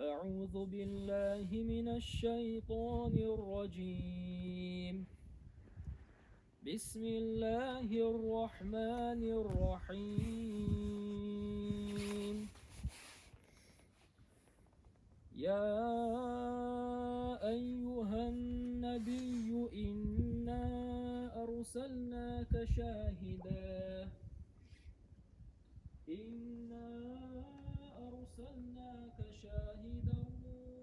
أعوذ بالله من الشيطان الرجيم. بسم الله الرحمن الرحيم. يا أيها النبي إنا أرسلناك شاهدا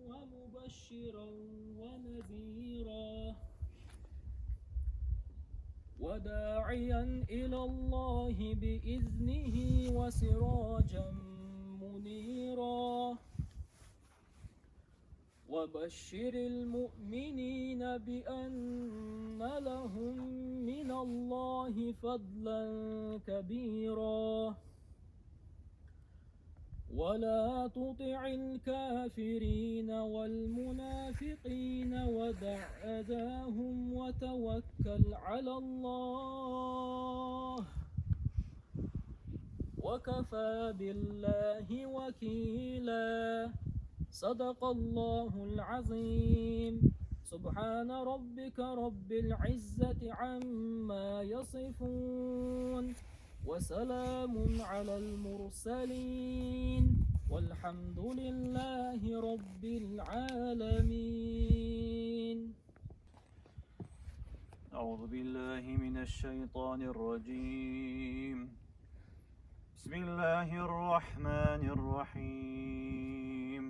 ومبشرا ونذيرا وداعيا إلى الله بإذنه وسراجا منيرا وبشر المؤمنين بأن لهم من الله فضلا كبيرا ولا تطع الكافرين والمنافقين ودع أذاهم وتوكل على الله وكفى بالله وكيلا. صدق الله العظيم. سبحان ربك رب العزة عما يصفون وسلام على المرسلين والحمد لله رب العالمين. أعوذ بالله من الشيطان الرجيم. بسم الله الرحمن الرحيم.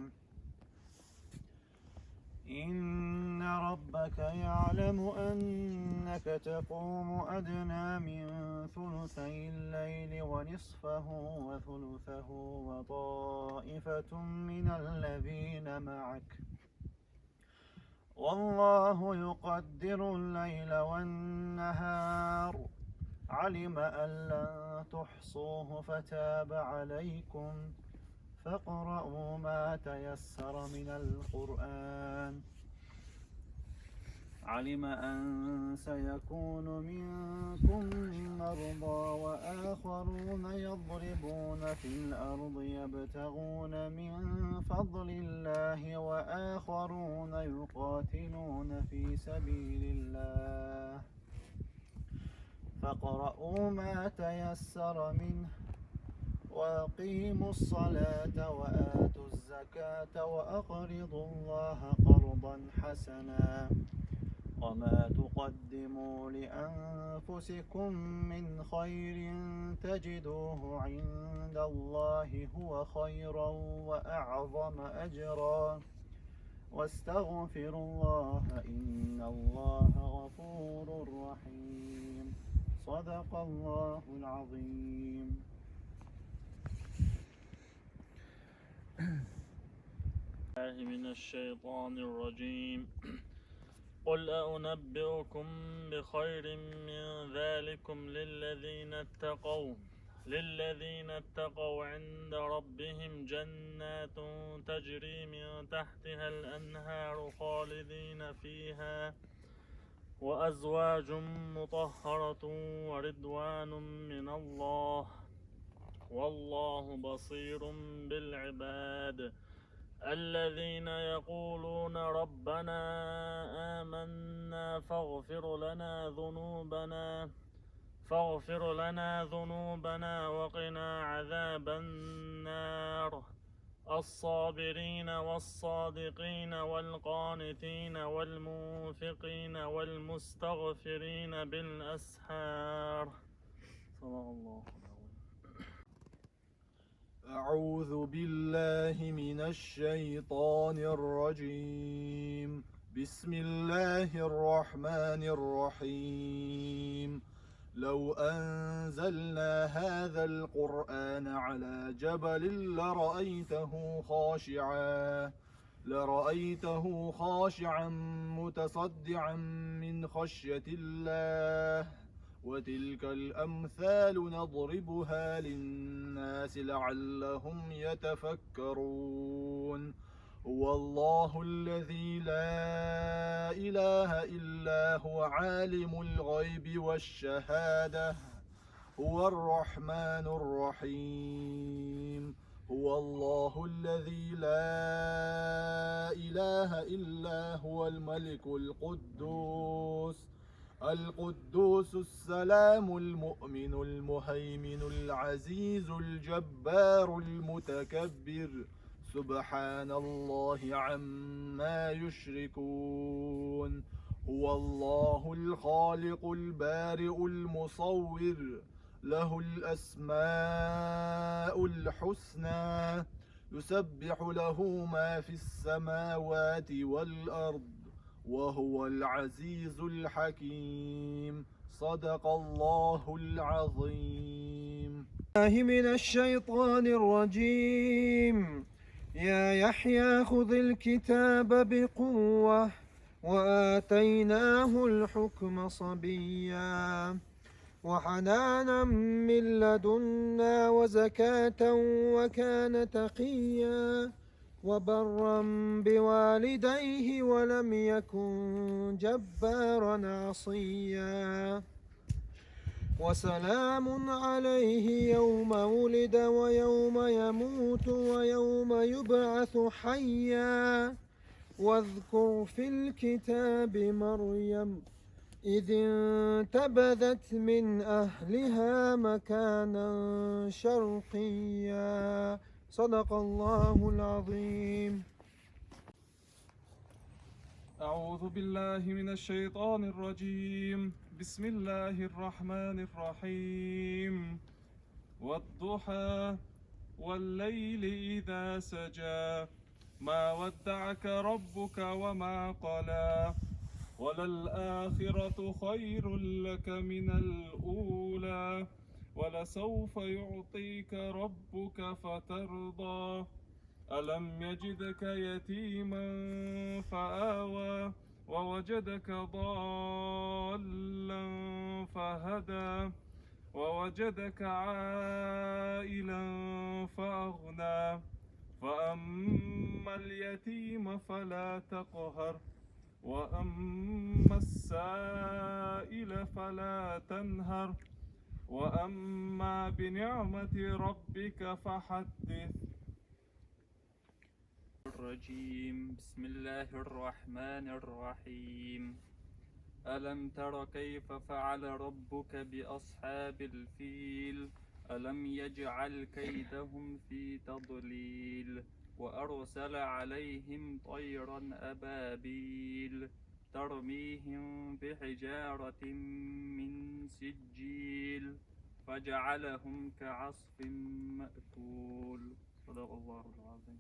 إن ربك يعلم أنك تقوم أدنى من ثلثي الليل ونصفه وثلثه وطائفة من الذين معك والله يقدر الليل والنهار علم أن لن تحصوه فتاب عليكم فاقرؤوا ما تيسر من القرآن. علم أن سيكون منكم مرضى وآخرون يضربون في الأرض يبتغون من فضل الله وآخرون يقاتلون في سبيل الله فاقرؤوا ما تيسر منه وأقيموا الصلاة وآتوا الزكاة وأقرضوا الله قرضا حسنا وما تقدموا لأنفسكم من خير تجدوه عند الله هو خيرا وأعظم أجرا واستغفروا الله إن الله غفور رحيم. صدق الله العظيم. من الشيطان الرجيم. قل أنبئكم بخير من ذلكم للذين اتقوا عند ربهم جنات تجري من تحتها الأنهار خالدين فيها وأزواج مطهرة ورضوان من الله والله بصير بالعباد. الذين يقولون ربنا آمنا فاغفر لنا ذنوبنا وقنا عذاب النار. الصابرين والصادقين والقانتين والمنفقين والمستغفرين بالأسحار. صلى الله عليه وسلم. أعوذ بالله من الشيطان الرجيم. بسم الله الرحمن الرحيم. لو أنزلنا هذا القرآن على جبل لرأيته خاشعا متصدعا من خشية الله. وتلك الأمثال نضربها للناس لعلهم يتفكرون. هو الله الذي لا إله إلا هو عالم الغيب والشهادة هو الرحمن الرحيم. هو الله الذي لا إله إلا هو الملك القدوس السلام المؤمن المهيمن العزيز الجبار المتكبر سبحان الله عما يشركون هو الله الخالق البارئ المصور له الأسماء الحسنى يسبح له ما في السماوات والأرض وهو العزيز الحكيم صدق الله العظيم. من الشيطان الرجيم. يا يحيى خذ الكتاب بقوة وآتيناه الحكم صبيا وحنانا من لدنا وزكاة وكان تقيا وبرا بوالديه ولم يكن جبارا عصيا وسلام عليه يوم ولد ويوم يموت ويوم يبعث حيا واذكر في الكتاب مريم إذ انتبذت من أهلها مكانا شرقيا صدق الله العظيم. أعوذ بالله من الشيطان الرجيم. بسم الله الرحمن الرحيم. والضحى والليل إذا سجى ما ودعك ربك وما قلى وللآخرة خير لك من الأولى ولسوف يعطيك ربك فترضى ألم يجدك يتيما فآوى ووجدك ضالا فهدى ووجدك عائلا فأغنى فأما اليتيم فلا تقهر وأما السائل فلا تنهر وأما بنعمة ربك فحدث. الرجيم. بسم الله الرحمن الرحيم. ألم تر كيف فعل ربك بأصحاب الفيل ألم يجعل كيدهم في تضليل وأرسل عليهم طيرا أبابيل ترميهم بحجارة من سجيل فجعلهم كعصف مأكول صدق الله العظيم.